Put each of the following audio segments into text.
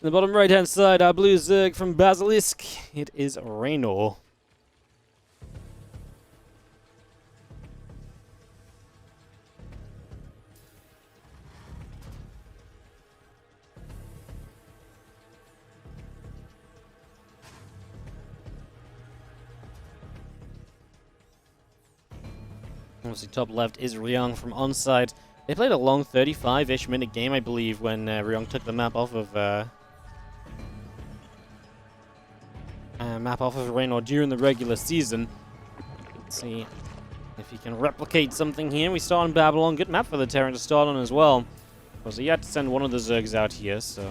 In the bottom right-hand side, our blue Zerg from Basilisk. It is Reynor. Obviously, top left is Ryung from Onsyde. They played a long 35-ish minute game, I believe, when Ryung took the map off of Reynor during the regular season. Let's see if he can replicate something here. We start on Babylon. Good map for the Terran to start on as well. So he had to send one of the Zergs out here, so...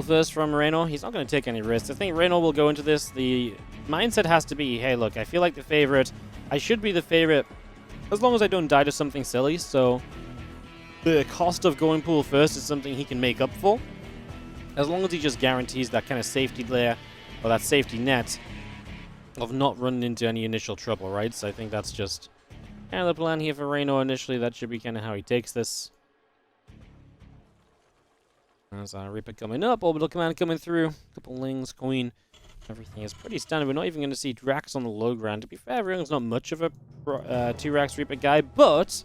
First from Reynor. He's not going to take any risks. I think Reynor will go into this. The mindset has to be, hey, look, I feel like the favorite. I should be the favorite as long as I don't die to something silly. So the cost of going pool first is something he can make up for. As long as he just guarantees that kind of safety layer or that safety net of not running into any initial trouble, right? So I think that's just kind of the plan here for Reynor initially. That should be kind of how he takes this. There's Reaper coming up, Orbital Command coming through, couple Lings, Queen, everything is pretty standard. We're not even going to see Drax on the low ground. To be fair, Ryung's not much of a 2-Rax Reaper guy, but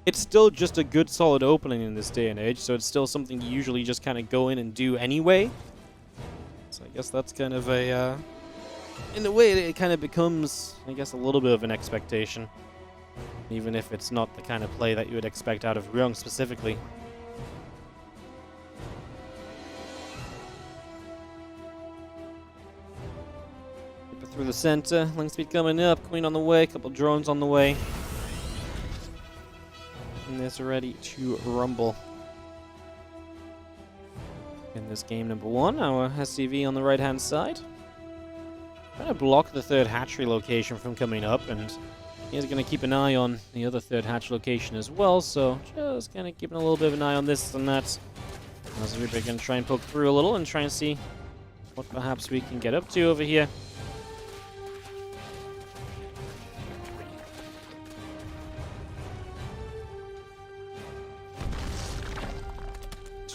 it's still just a good solid opening in this day and age, so it's still something you usually just kind of go in and do anyway. So I guess that's kind of a, in a way, it kind of becomes, I guess, a little bit of an expectation, even if it's not the kind of play that you would expect out of Ryung specifically. Through the center, Link speed coming up, Queen on the way, a couple drones on the way. And this ready to rumble. In this game number 1, our SCV on the right hand side. Trying to block the third hatchery location from coming up, and he's going to keep an eye on the other third hatch location as well, so just kind of keeping a little bit of an eye on this and that. As we're going to try and poke through a little and try and see what perhaps we can get up to over here.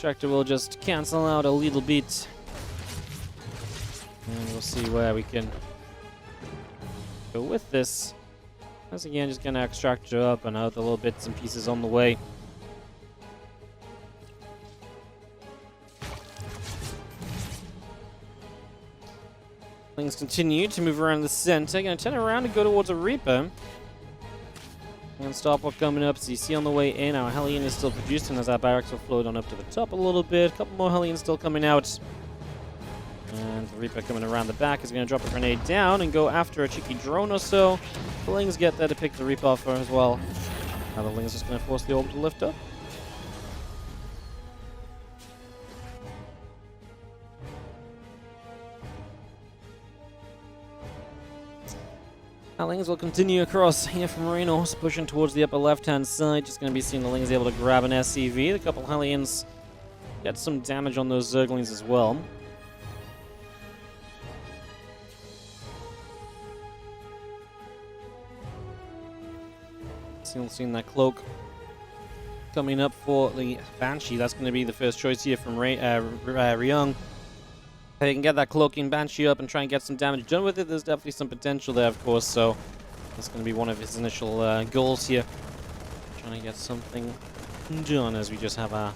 Extractor will just cancel out a little bit. And we'll see where we can go with this. Once again, just gonna extract up and out the little bits and pieces on the way. Things continue to move around the center. Gonna turn around and go towards a Reaper. And Starport coming up, so you see on the way in, our Hellion is still producing as our barracks will float on up to the top a little bit. A couple more Hellions still coming out. And the Reaper coming around the back is going to drop a grenade down and go after a cheeky drone or so. The Lings get there to pick the Reaper off as well. Now the Lings just going to force the orb to lift up. Lings will continue across here from Reynor, pushing towards the upper left-hand side. Just going to be seeing the Lings able to grab an SCV. A couple Hellions get some damage on those Zerglings as well. Still seeing that cloak coming up for the Banshee. That's going to be the first choice here from Ryung. They can get that cloaking Banshee up and try and get some damage done with it. There's definitely some potential there, of course, so that's going to be one of his initial goals here. Trying to get something done as we just have our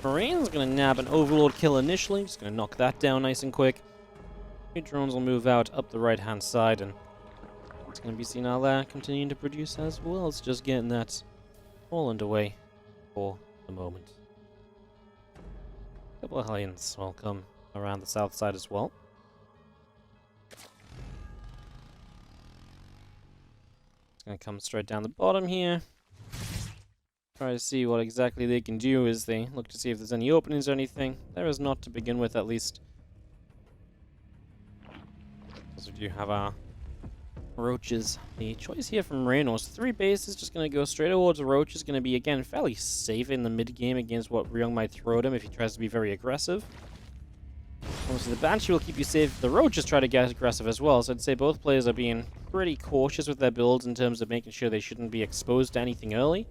Marines. Going to nab an Overlord kill initially. Just going to knock that down nice and quick. Two drones will move out up the right-hand side, and it's going to be seen out there continuing to produce as well. It's just getting that all underway for the moment. A couple of Hellions will come around the south side as well. It's going to come straight down the bottom here. Try to see what exactly they can do as they look to see if there's any openings or anything. There is not to begin with, at least. Also, we do have our roaches. The choice here from Reynor is 3 bases, just going to go straight towards the roach. Is going to be, again, fairly safe in the mid-game against what Ryung might throw at him if he tries to be very aggressive. Obviously, the Banshee will keep you safe. The Roaches try to get aggressive as well, so I'd say both players are being pretty cautious with their builds in terms of making sure they shouldn't be exposed to anything early.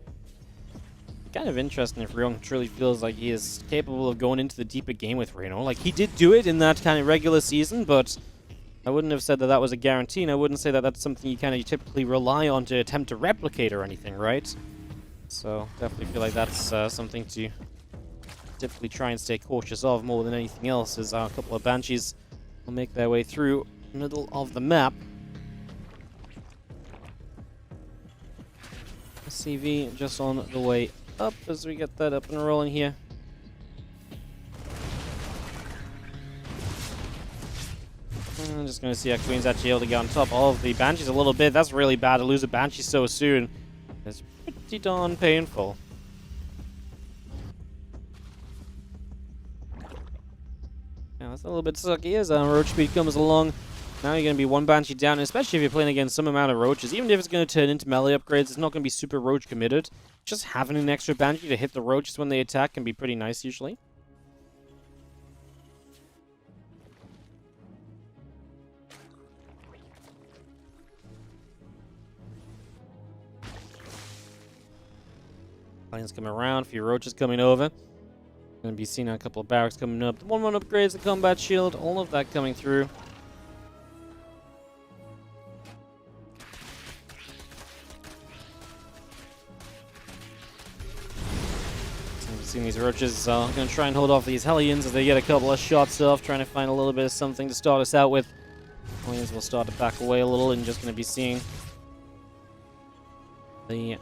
Kind of interesting if Ryung truly feels like he is capable of going into the deeper game with Reynor. Like, he did do it in that kind of regular season, but I wouldn't have said that that was a guarantee, and I wouldn't say that that's something you kind of typically rely on to attempt to replicate or anything, right? So, definitely feel like that's something to typically try and stay cautious of more than anything else, as a couple of Banshees will make their way through the middle of the map. CV just on the way up as we get that up and rolling here. I'm just going to see how Queen's actually able to get on top of the Banshees a little bit. That's really bad to lose a Banshee so soon. It's pretty darn painful. Yeah, that's a little bit sucky as Roach Speed comes along. Now you're going to be one Banshee down, especially if you're playing against some amount of Roaches. Even if it's going to turn into melee upgrades, it's not going to be super Roach committed. Just having an extra Banshee to hit the Roaches when they attack can be pretty nice usually. Planes coming around, a few Roaches coming over. Going to be seeing a couple of barracks coming up. The 1-1 upgrades, the combat shield, all of that coming through. Seeing these Roaches are going to try and hold off these Hellions as they get a couple of shots off, trying to find a little bit of something to start us out with. Hellions will start to back away a little and just going to be seeing the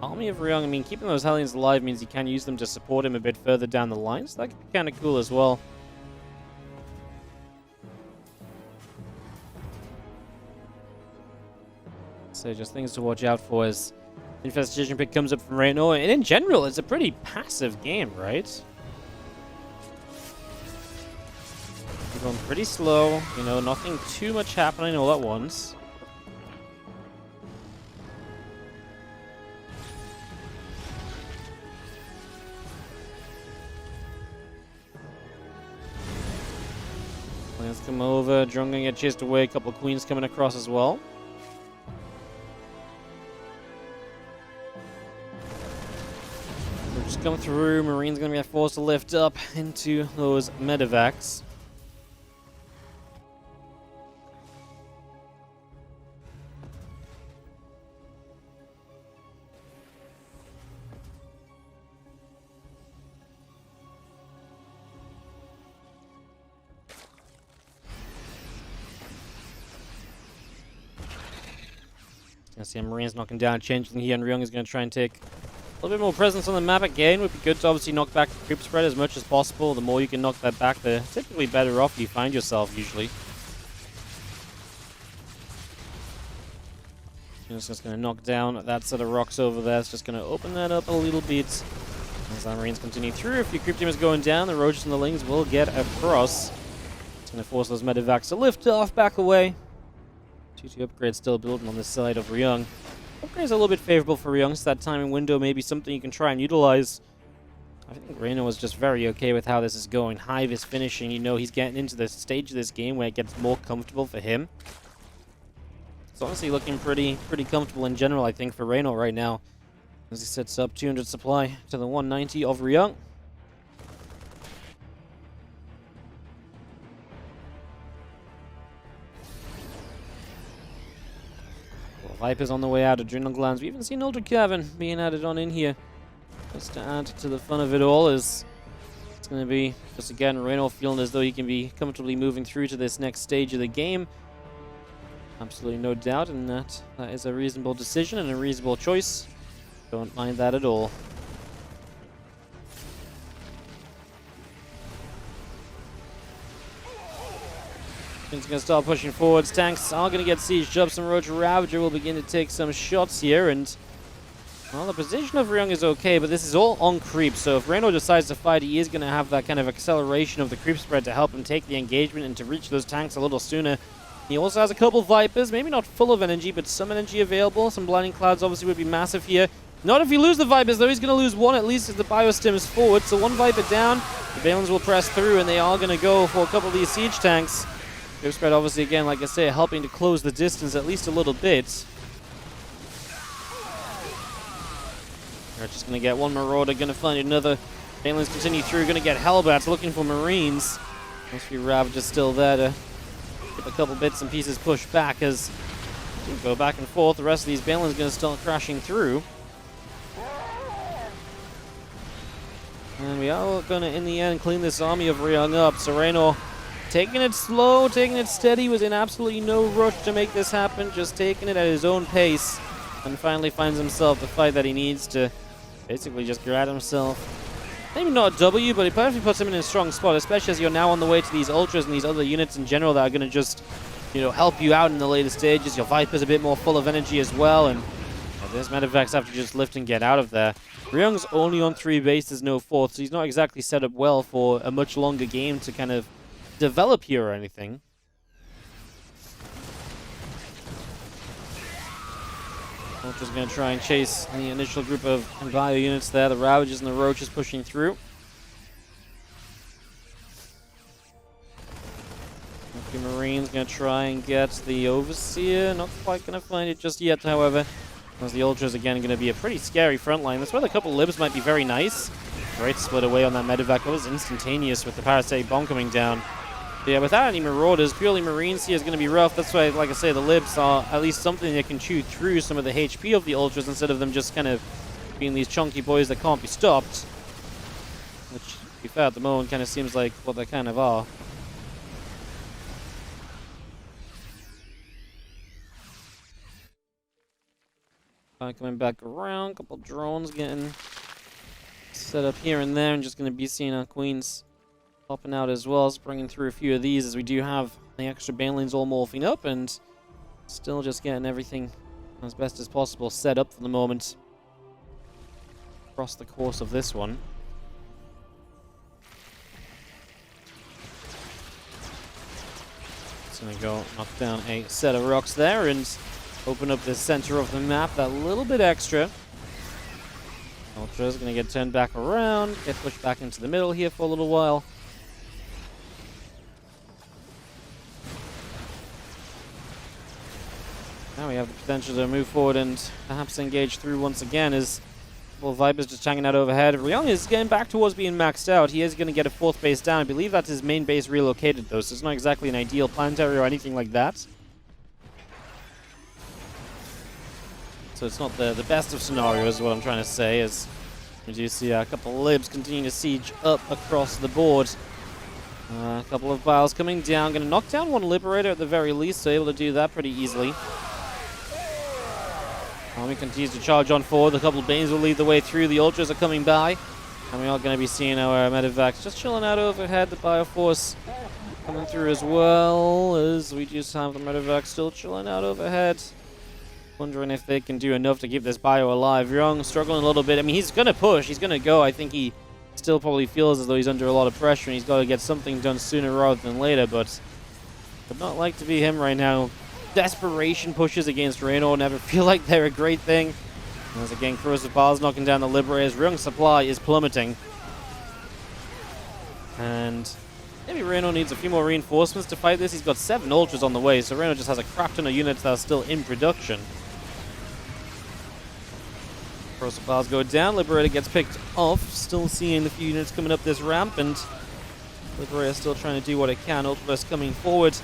Army of Ryung. I mean, keeping those Hellions alive means you can use them to support him a bit further down the line, so that could be kind of cool as well. So just things to watch out for as Infestation pick comes up from Reynor, and in general, it's a pretty passive game, right? You're going pretty slow, you know, nothing too much happening all at once. Plans come over, Drone gonna get chased away, a couple of Queens coming across as well. Just come through, Marine's gonna get forced to lift up into those medevacs. I see Marine's knocking down Changeling here, and Ryung is gonna try and take a little bit more presence on the map again. Would be good to obviously knock back the creep spread as much as possible. The more you can knock that back, the typically better off you find yourself usually. Just going to knock down that set of rocks over there. It's just going to open that up a little bit. As our Marines continue through, a few creep teams going down. The Roaches and the Lings will get across. It's going to force those medevacs to lift off, back away. 2-2 upgrade still building on this side of Ryung. Upgrade's a little bit favorable for Ryung, so that timing window may be something you can try and utilize. I think Reynor was just very okay with how this is going. Hive is finishing, you know he's getting into the stage of this game where it gets more comfortable for him. It's honestly looking pretty comfortable in general, I think, for Reynor right now. As he sets up 200 supply to the 190 of Ryung. Vipers on the way out, Adrenal Glands. We even seen Ultra Cavern being added on in here. Just to add to the fun of it all is it's going to be, just again, Reynor feeling as though he can be comfortably moving through to this next stage of the game. Absolutely no doubt, and that is a reasonable decision and a reasonable choice. Don't mind that at all. He's going to start pushing forwards. Tanks are going to get sieged up. Some Roach Ravager will begin to take some shots here. And, well, the position of Ryung is okay, but this is all on creep. So if Reynor decides to fight, he is going to have that kind of acceleration of the creep spread to help him take the engagement and to reach those tanks a little sooner. He also has a couple Vipers, maybe not full of energy, but some energy available. Some Blinding Clouds obviously would be massive here. Not if you lose the Vipers, though. He's going to lose one at least as the Biostim is forward. So one Viper down. The Balins will press through, and they are going to go for a couple of these siege tanks. Ghost Spread, obviously, again, like I say, helping to close the distance at least a little bit. They're just going to get one Marauder, going to find another. Balins continue through, going to get Hellbats, looking for Marines. Must be Ravagers still there to get a couple bits and pieces pushed back as we go back and forth. The rest of these Balins going to start crashing through. And we are going to, in the end, clean this army of Ryung up. So Reynor taking it slow, taking it steady, was in absolutely no rush to make this happen, just taking it at his own pace, and finally finds himself the fight that he needs to basically just grab himself. Maybe not a W, but it perfectly puts him in a strong spot, especially as you're now on the way to these Ultras and these other units in general that are going to just, you know, help you out in the later stages. Your Viper's a bit more full of energy as well, and this Medivacs have to just lift and get out of there. Ryung's only on 3 bases, no 4th, so he's not exactly set up well for a much longer game to kind of develop here or anything. Ultra's going to try and chase the initial group of bio units there. The Ravagers and the Roaches pushing through. A few Marines going to try and get the Overseer. Not quite going to find it just yet, however. As the Ultras again going to be a pretty scary front line. That's where the couple libs might be very nice. Great split away on that Medivac. That was instantaneous with the Parasitic Bomb coming down. But yeah, without any Marauders, purely Marines here is going to be rough. That's why, like I say, the libs are at least something that can chew through some of the HP of the Ultras instead of them just kind of being these chunky boys that can't be stopped. Which, to be fair, at the moment kind of seems like what they kind of are. Coming back around, a couple drones getting set up here and there, and just going to be seeing our Queens popping out as well, so bringing through a few of these as we do have the extra Banelings all morphing up, and still just getting everything as best as possible set up for the moment across the course of this one. Just going to go knock down a set of rocks there and open up the center of the map that little bit extra. Ultra's going to get turned back around, get pushed back into the middle here for a little while. Now we have the potential to move forward and perhaps engage through once again as well. Vipers just hanging out overhead. Ryung is getting back towards being maxed out. He is going to get a 4th base down. I believe that's his main base relocated though, so it's not exactly an ideal planetary or anything like that. So it's not the best of scenarios, is what I'm trying to say, as we do see a couple of libs continuing to siege up across the board. A couple of biles coming down. Going to knock down one Liberator at the very least, so able to do that pretty easily. Army continues to charge on forward. A couple of Banes will lead the way through. The Ultras are coming by. And we are going to be seeing our Medivacs just chilling out overhead. The Bioforce coming through as well, as we just have the Medivacs still chilling out overhead. Wondering if they can do enough to keep this bio alive. Ryung struggling a little bit. I mean, he's going to push. He's going to go. I think he still probably feels as though he's under a lot of pressure and he's got to get something done sooner rather than later, but would not like to be him right now. Desperation pushes against Reynor never feel like they're a great thing. As again, Corrosive Biles knocking down the Liberators. Ryung's supply is plummeting. And maybe Reynor needs a few more reinforcements to fight this. He's got 7 Ultras on the way, so Reynor just has a crap ton of units that are still in production. Corrosive Biles go down. Liberator gets picked off. Still seeing the few units coming up this ramp, and Liberator still trying to do what it can. Ultras coming forward.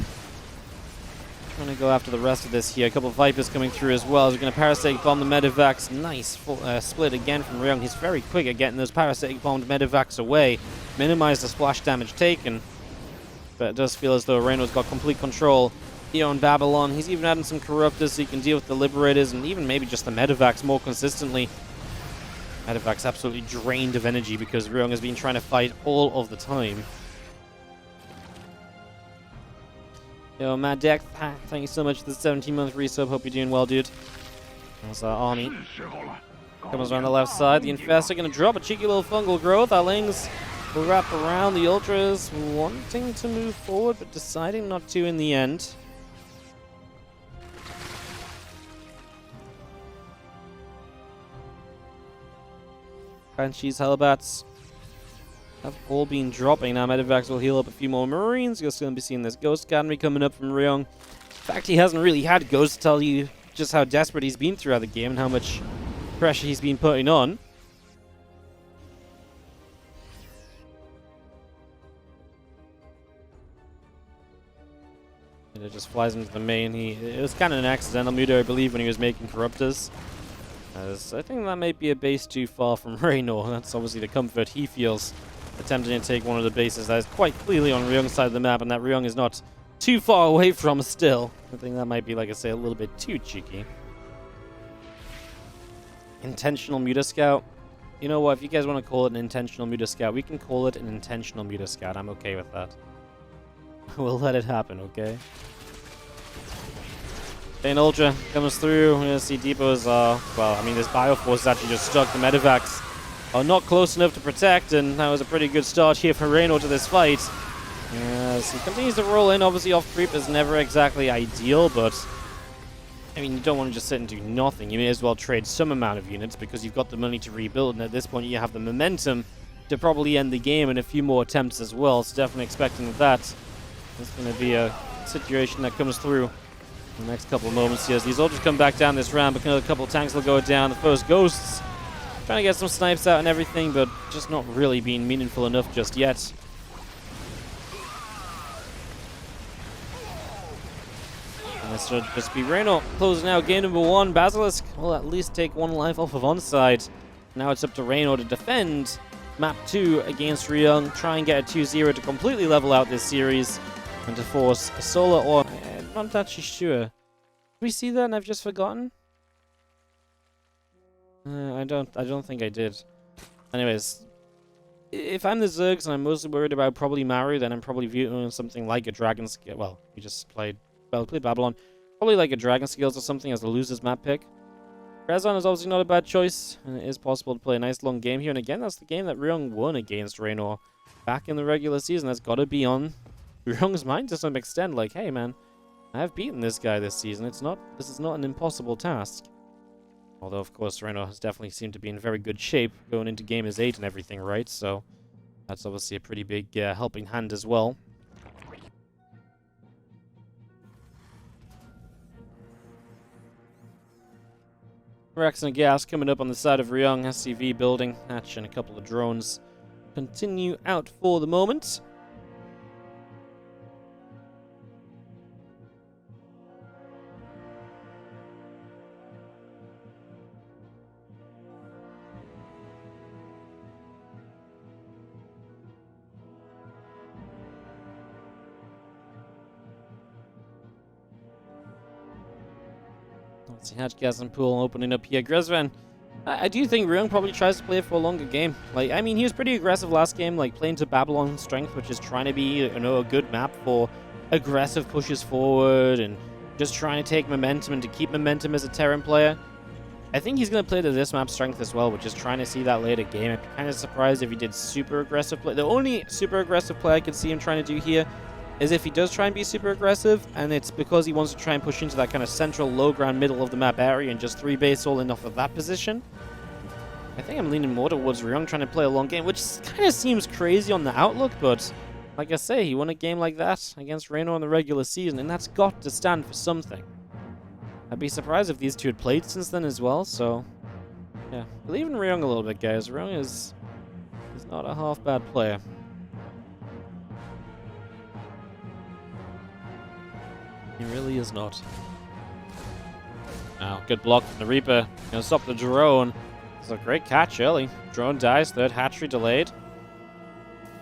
Trying to go after the rest of this here. A couple of Vipers coming through as well. We're going to Parasitic Bomb the Medivacs. Nice split again from Ryung. He's very quick at getting those Parasitic Bombed Medivacs away. Minimize the splash damage taken. But it does feel as though Reynor's got complete control here on Babylon. He's even adding some Corruptors so he can deal with the Liberators and even maybe just the Medivacs more consistently. Medivacs absolutely drained of energy because Ryung has been trying to fight all of the time. Yo, Mad Deck, thank you so much for the 17-month resub. Hope you're doing well, dude. There's our army. Comes around the left side. The Infestor going to drop a cheeky little fungal growth. Our Lings will wrap around. The Ultras wanting to move forward, but deciding not to in the end. Banshees, Hellbats. have all been dropping. Now Medivacs will heal up a few more Marines. You're still going to be seeing this Ghost Academy coming up from Ryung. In fact, he hasn't really had Ghost to tell you just how desperate he's been throughout the game and how much pressure he's been putting on. And it just flies into the main. It was kind of an accidental muto, I believe, when he was making Corruptors. As I think that might be a base too far from Reynor. That's obviously the comfort he feels attempting to take one of the bases that is quite clearly on Ryung's side of the map, and that Ryung is not too far away from still. I think that might be, like I say, a little bit too cheeky. Intentional Muta Scout. You know what, if you guys want to call it an intentional Muta Scout, we can call it an intentional Muta Scout. I'm okay with that. We'll let it happen, okay? Bane Ultra comes through. We're going to see depots are, well, I mean, this Bioforce is actually just stuck. The Medivacs are not close enough to protect, and that was a pretty good start here for Reynor to this fight. As he continues to roll in, obviously off creep is never exactly ideal, but I mean, you don't want to just sit and do nothing. You may as well trade some amount of units because you've got the money to rebuild, and at this point you have the momentum to probably end the game in a few more attempts as well. So definitely expecting that it's going to be a situation that comes through in the next couple of moments here. These ultras come back down this round, but another couple of tanks will go down. The first Ghosts trying to get some snipes out and everything, but just not really being meaningful enough just yet. And this should just be Reynor closing out game number 1. Basilisk will at least take 1 life off of Onsyde. Now it's up to Reynor to defend map 2 against Ryung, try and get a 2-0 to completely level out this series and to force a solo, or I'm not actually sure. Did we see that and I've just forgotten? I don't think I did. Anyways, if I'm the Zergs and I'm mostly worried about probably Maru, then I'm probably viewing something like a Dragon Skill. Well, we just played Babylon. Probably like a Dragon Skills or something as the loser's map pick. Rezon is obviously not a bad choice, and it is possible to play a nice long game here. And again, that's the game that Ryung won against Reynor back in the regular season. That's got to be on Ryung's mind to some extent. Like, hey man, I have beaten this guy this season. This is not an impossible task. Although, of course, Reynor has definitely seemed to be in very good shape going into Game 8 and everything, right? So that's obviously a pretty big helping hand as well. Rex and Gas coming up on the side of Ryung. SCV building. Hatch and a couple of drones continue out for the moment. Let's see, Hatch, Gas, and Pool opening up here. Grezvan, I do think Ryung probably tries to play it for a longer game. Like, I mean, he was pretty aggressive last game, like playing to Babylon's strength, which is trying to be, you know, a good map for aggressive pushes forward and just trying to take momentum and to keep momentum as a Terran player. I think he's going to play to this map's strength as well, which is trying to see that later game. I'd be kind of surprised if he did super aggressive play. The only super aggressive play I could see him trying to do here is if he does try and be super aggressive, and it's because he wants to try and push into that kind of central, low ground, middle of the map area and just 3-base all in off of that position. I think I'm leaning more towards Ryung trying to play a long game, which kind of seems crazy on the outlook, but like I say, he won a game like that against Reynor in the regular season, and that's got to stand for something. I'd be surprised if these two had played since then as well, so yeah. Believe in Ryung a little bit, guys. Ryung is not a half-bad player. He really is not. Now, good block from the Reaper. Gonna stop the drone. It's a great catch early. Drone dies, third hatchery delayed.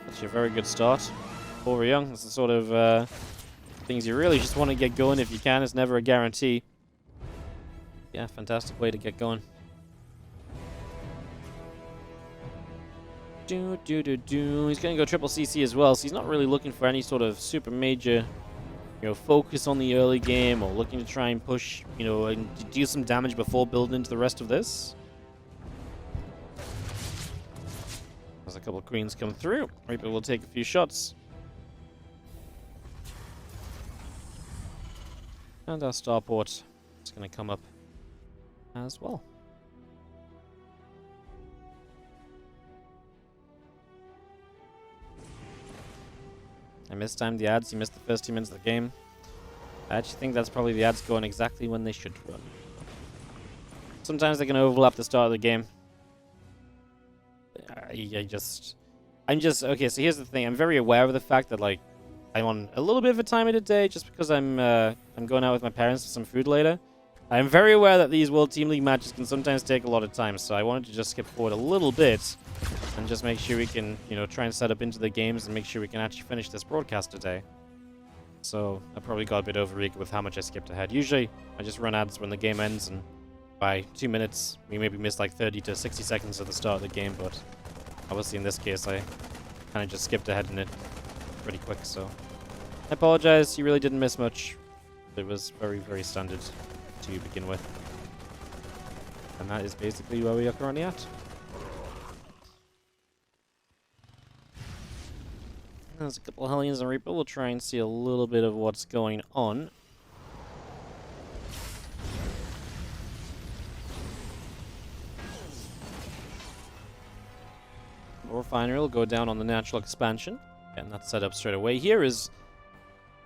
That's a very good start for Ryung. That's the sort of things you really just want to get going if you can. It's never a guarantee. Yeah, fantastic way to get going. He's gonna go triple CC as well, so he's not really looking for any sort of super major, you know, focus on the early game or looking to try and push, you know, and do some damage before building into the rest of this. There's a couple of queens come through. Reaper will take a few shots. And our starport is going to come up as well. I mistimed the ads. You missed the first 2 minutes of the game. I actually think that's probably the ads going exactly when they should run. Sometimes they can overlap the start of the game. Okay, so here's the thing. I'm very aware of the fact that, like, I'm on a little bit of a time of the day just because I'm going out with my parents for some food later. I'm very aware that these World Team League matches can sometimes take a lot of time, so I wanted to just skip forward a little bit and just make sure we can, you know, try and set up into the games and make sure we can actually finish this broadcast today. So I probably got a bit overeager with how much I skipped ahead. Usually, I just run ads when the game ends, and by 2 minutes, we maybe missed like 30 to 60 seconds at the start of the game, but obviously in this case, I kind of just skipped ahead in it pretty quick, so I apologize. You really didn't miss much. It was very, very standard to begin with. And that is basically where we are currently at. There's a couple of Hellions and Reaper. We'll try and see a little bit of what's going on. Refinery will go down on the natural expansion. Getting that set up straight away. Here is...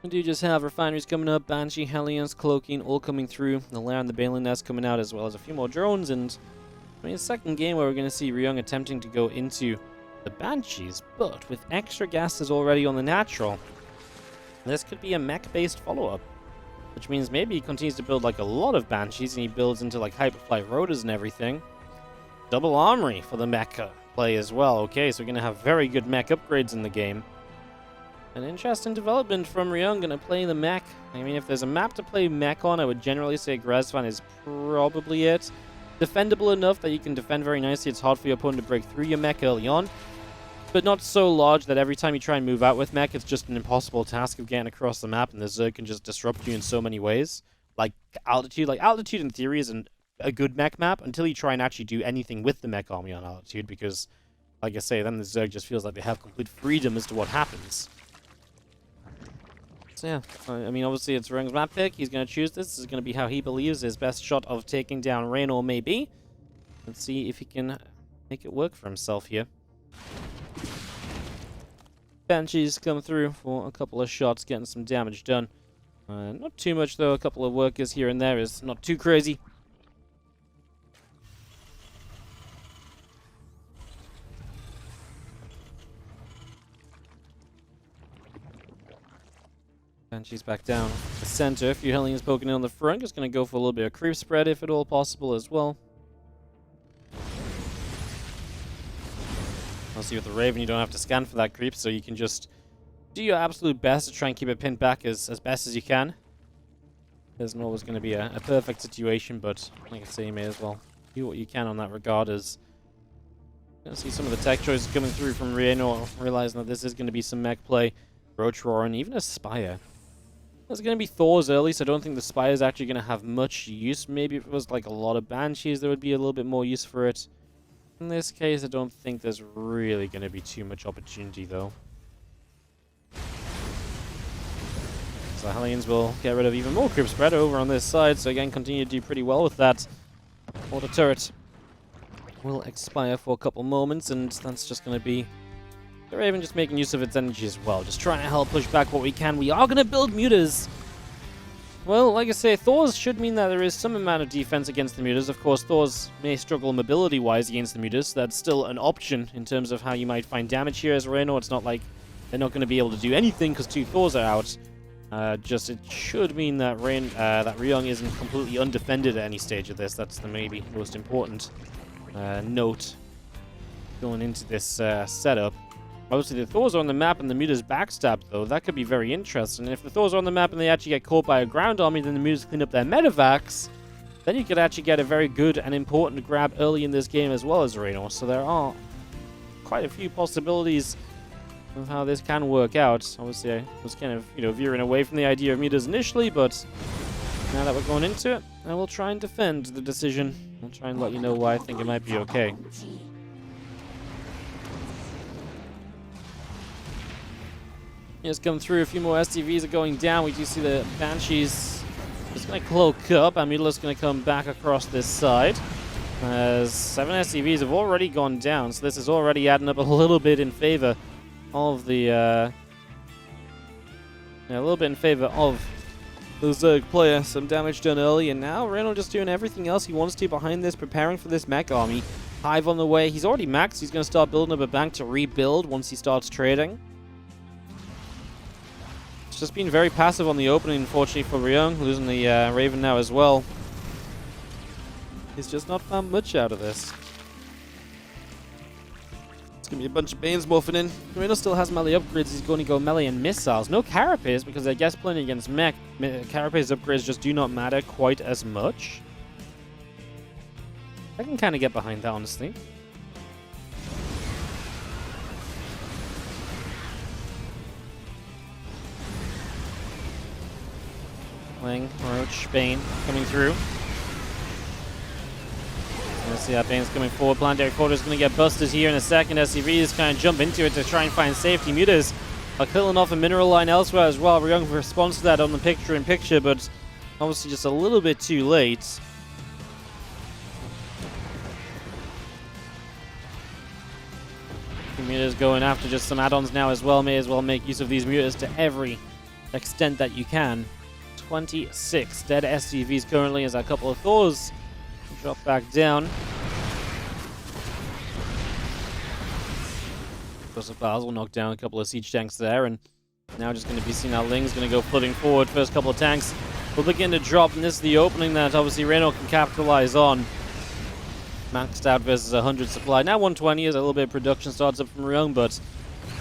we do just have refineries coming up, Banshee, Hellions, Cloaking, all coming through. The Lair and the Baneling Nest coming out, as well as a few more drones. And I mean, a second game where we're going to see Ryung attempting to go into the Banshees, but with extra gases already on the natural. This could be a mech-based follow-up, which means maybe he continues to build like a lot of Banshees and he builds into like hyperflight rotors and everything. Double armory for the mecha play as well. Okay, so we're going to have very good mech upgrades in the game. An interesting development from Ryung, going to play the mech. I mean, if there's a map to play mech on, I would generally say Grezvan is probably it. Defendable enough that you can defend very nicely. It's hard for your opponent to break through your mech early on, but not so large that every time you try and move out with mech, it's just an impossible task of getting across the map, and the Zerg can just disrupt you in so many ways. Like altitude. Like altitude in theory isn't a good mech map until you try and actually do anything with the mech army on altitude, because, like I say, then the Zerg just feels like they have complete freedom as to what happens. So yeah, I mean, obviously it's Ryung's map pick. He's going to choose this. This is going to be how he believes his best shot of taking down Reynor may be. Let's see if he can make it work for himself here. Banshees come through for a couple of shots, getting some damage done. Not too much, though. A couple of workers here and there is not too crazy. Banshee's back down the center. A few Hellions poking in on the front. Just going to go for a little bit of creep spread if at all possible as well. Obviously with the Raven you don't have to scan for that creep, so you can just do your absolute best to try and keep it pinned back as best as you can. There's not always going to be a perfect situation, but like I say, you may as well do what you can on that regard. As you see some of the tech choices coming through from Reynor, realizing that this is going to be some mech play. Roach Roar and even a Spire. There's going to be Thors early, so I don't think the Spire is actually going to have much use. Maybe if it was like a lot of Banshees, there would be a little bit more use for it. In this case, I don't think there's really going to be too much opportunity, though. So Hellions will get rid of even more creep spread over on this side, so again, continue to do pretty well with that. Auto turret will expire for a couple moments, and that's just going to be the Raven just making use of its energy as well. Just trying to help push back what we can. We are going to build mutas. Well, like I say, Thors should mean that there is some amount of defense against the mutas. Of course, Thors may struggle mobility-wise against the mutas. So that's still an option in terms of how you might find damage here as Reynor. It's not like they're not going to be able to do anything because 2 Thors are out. Just it should mean that Ryung isn't completely undefended at any stage of this. That's the maybe most important note going into this setup. Obviously, the Thors are on the map and the mutas backstab, though. That could be very interesting. And if the Thors are on the map and they actually get caught by a ground army, then the mutas clean up their medevacs, then you could actually get a very good and important grab early in this game as well as Reynor. So there are quite a few possibilities of how this can work out. Obviously, I was kind of, veering away from the idea of mutas initially, but now that we're going into it, I will try and defend the decision. I'll try and let you know why I think it might be okay. Just come through. A few more STVs are going down. We do see the Banshees just going to cloak up. Amutala's going to come back across this side. As 7 STVs have already gone down, so this is already adding up a little bit in favor of the Yeah, a little bit in favor of the Zerg player. Some damage done early, and now Reynor just doing everything else he wants to behind this, preparing for this mech army. Hive on the way. He's already maxed. He's going to start building up a bank to rebuild once he starts trading. It's just been very passive on the opening, unfortunately, for Ryung, losing the Raven now as well. He's just not found much out of this. It's going to be a bunch of Banes morphing in. Reynor still has melee upgrades. He's going to go melee and missiles. No Carapace, because I guess playing against Mech, Carapace upgrades just do not matter quite as much. I can kind of get behind that, honestly. Playing Roach, Bane coming through. Let's see how Bane's coming forward. Planetary Quarter is going to get busted here in a second. SCVs kind of jump into it to try and find safety. Mutas are killing off a mineral line elsewhere as well. Ryung responds to that on the picture-in-picture, but obviously just a little bit too late. Mutas going after just some add-ons now as well. May as well make use of these mutas to every extent that you can. 26 dead SCVs currently as a couple of Thors drop back down. Joseph Bowles will knock down a couple of siege tanks there, and now just going to be seeing how Ling's going to go flooding forward. First couple of tanks will begin to drop, and this is the opening that obviously Reynor can capitalize on. Maxed out versus 100 supply. Now 120 as a little bit of production starts up from Ryung, but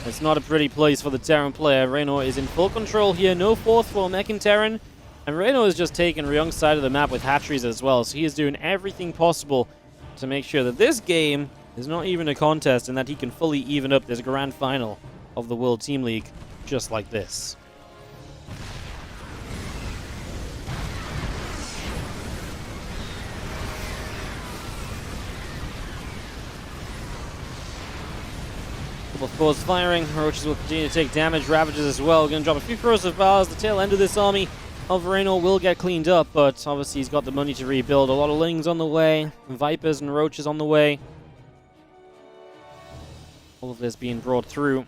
it's not a pretty place for the Terran player. Reynor is in full control here. No fourth for Mech and Terran. And Reynor is just taking Ryung's side of the map with hatcheries as well. So he is doing everything possible to make sure that this game is not even a contest and that he can fully even up this grand final of the World Team League just like this. Couple of Thors firing. Roaches will continue to take damage. Ravages as well. Going to drop a few corrosive bars. The tail end of this army of Reynor will get cleaned up, but obviously he's got the money to rebuild. A lot of Lings on the way. Vipers and Roaches on the way. All of this being brought through.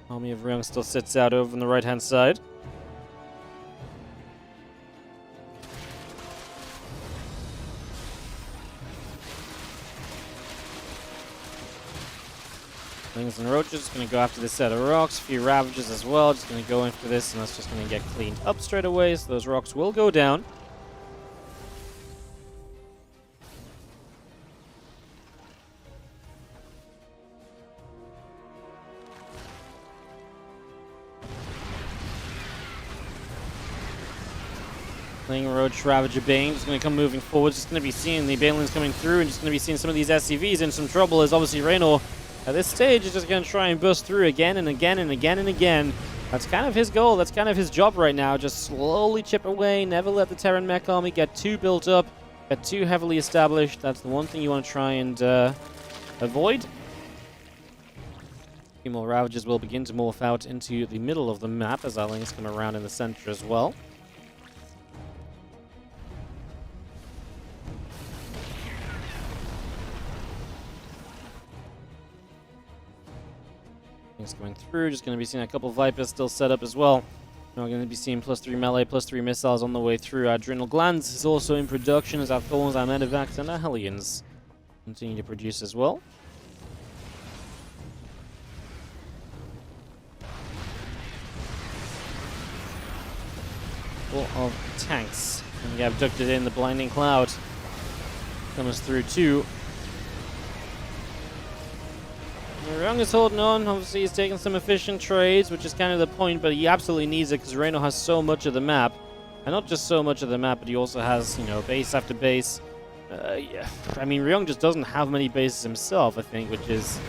Army of Ryung still sits out over on the right-hand side. Lings and Roaches going to go after this set of rocks. A few Ravages as well. Just going to go in for this, and that's just going to get cleaned up straight away. So those rocks will go down. Ling, Roach, Ravager, Bane just going to come moving forward. Just going to be seeing the Banelings coming through, and just going to be seeing some of these SCVs in some trouble, as obviously Reynor at this stage is just going to try and bust through again and again and again and again. That's kind of his goal. That's kind of his job right now. Just slowly chip away. Never let the Terran Mech army get too built up, get too heavily established. That's the one thing you want to try and avoid. A few more Ravages will begin to morph out into the middle of the map as our Lings come around in the center as well. Going through, just going to be seeing a couple Vipers still set up as well. We're going to be seeing +3 melee, +3 missiles on the way through. Our Adrenal Glands is also in production as our Thorns, our Medivacs, and our Hellions continue to produce as well. Full of tanks. And we abducted in the Blinding Cloud. Comes through too. Ryung is holding on. Obviously, he's taking some efficient trades, which is kind of the point, but he absolutely needs it because Reynor has so much of the map. And not just so much of the map, but he also has, you know, base after base. Yeah. I mean, Ryung just doesn't have many bases himself, I think, which is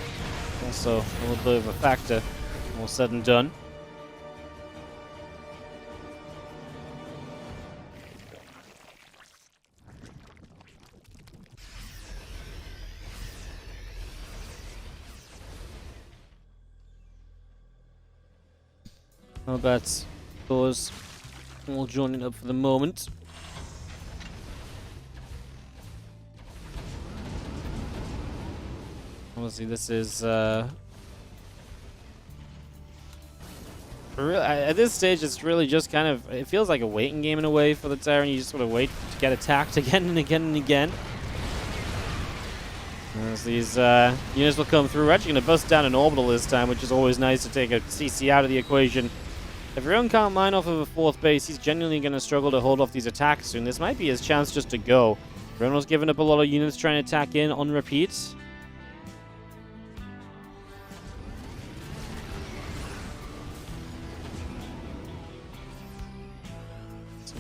also a little bit of a factor, all said and done. How about those all joining up for the moment? Obviously, this is at this stage, it's really just kind of, it feels like a waiting game in a way for the Terran. You just sort of wait to get attacked again and again and again. As these units will come through. We're actually going to bust down an orbital this time, which is always nice to take a CC out of the equation. If Ryung can't mine off of a 4th base, he's genuinely going to struggle to hold off these attacks soon. This might be his chance just to go. Reynol's given up a lot of units trying to attack in on repeat. So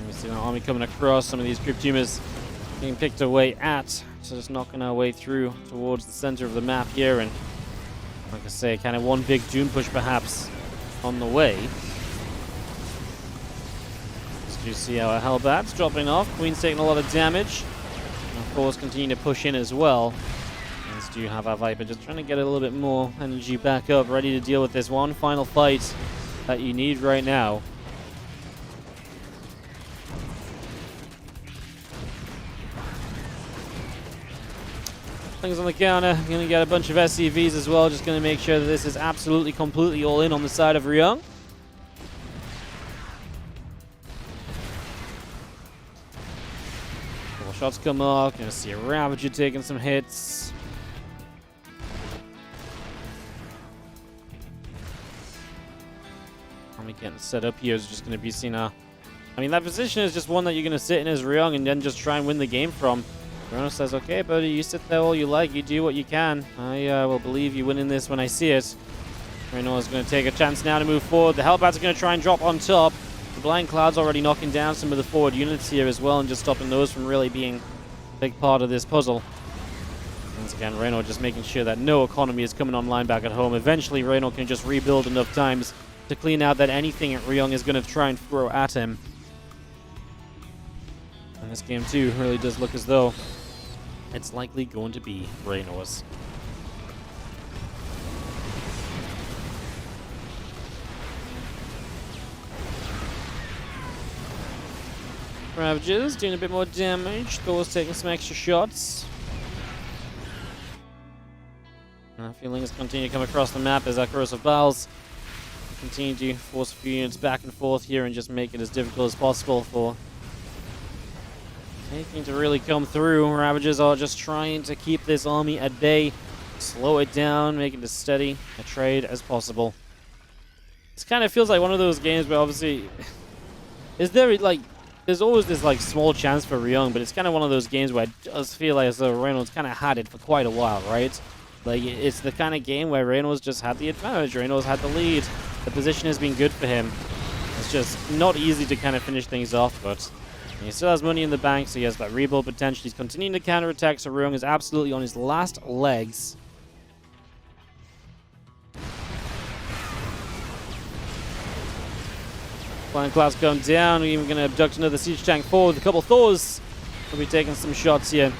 we see an army coming across. Some of these crypt tumors being picked away at. So just knocking our way through towards the center of the map here. And like I say, kind of one big Doom push perhaps on the way. You see our Hellbats dropping off. Queen's taking a lot of damage. And of course, continue to push in as well. As do have our Viper just trying to get a little bit more energy back up, ready to deal with this one final fight that you need right now. Things on the counter. Going to get a bunch of SCVs as well. Just going to make sure that this is absolutely, completely all in on the side of Ryung. Shots come off. Gonna see a Ravager taking some hits. Army getting set up here is just gonna be seen. I mean, that position is just one that you're gonna sit in as Ryung and then just try and win the game from. Reynor says, "Okay, buddy, you sit there all you like. You do what you can. I will believe you winning this when I see it." Reynor is gonna take a chance now to move forward. The Hellbats are gonna try and drop on top. The Blind Cloud's already knocking down some of the forward units here as well and just stopping those from really being a big part of this puzzle. Once again, Reynor just making sure that no economy is coming online back at home. Eventually, Reynor can just rebuild enough times to clean out that anything Ryung is going to try and throw at him. And this game, too, really does look as though it's likely going to be Reynor's. Ravagers doing a bit more damage. Thor's taking some extra shots. Feelings continue to come across the map as our Corrosive Bowels continue to force a few units back and forth here and just make it as difficult as possible for anything to really come through. Ravagers are just trying to keep this army at bay, slow it down, make it as steady a trade as possible. This kind of feels like one of those games where obviously there's always this like small chance for Ryung, but it's kind of one of those games where I just feel like as though Reynolds kind of had it for quite a while, right? Like it's the kind of game where Reynolds just had the advantage. Reynolds had the lead. The position has been good for him. It's just not easy to kind of finish things off, but he still has money in the bank, so he has that rebuild potential. He's continuing to counterattack, so Ryung is absolutely on his last legs. Flying Cloud's going down. We're even going to abduct another siege tank forward. A couple Thors will be taking some shots here.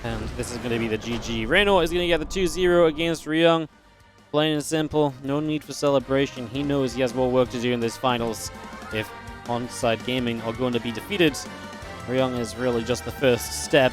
And this is going to be the GG. Reynor is going to get the 2-0 against Ryung. Plain and simple. No need for celebration. He knows he has more work to do in this finals. If Onsyde Gaming are going to be defeated, Ryung is really just the first step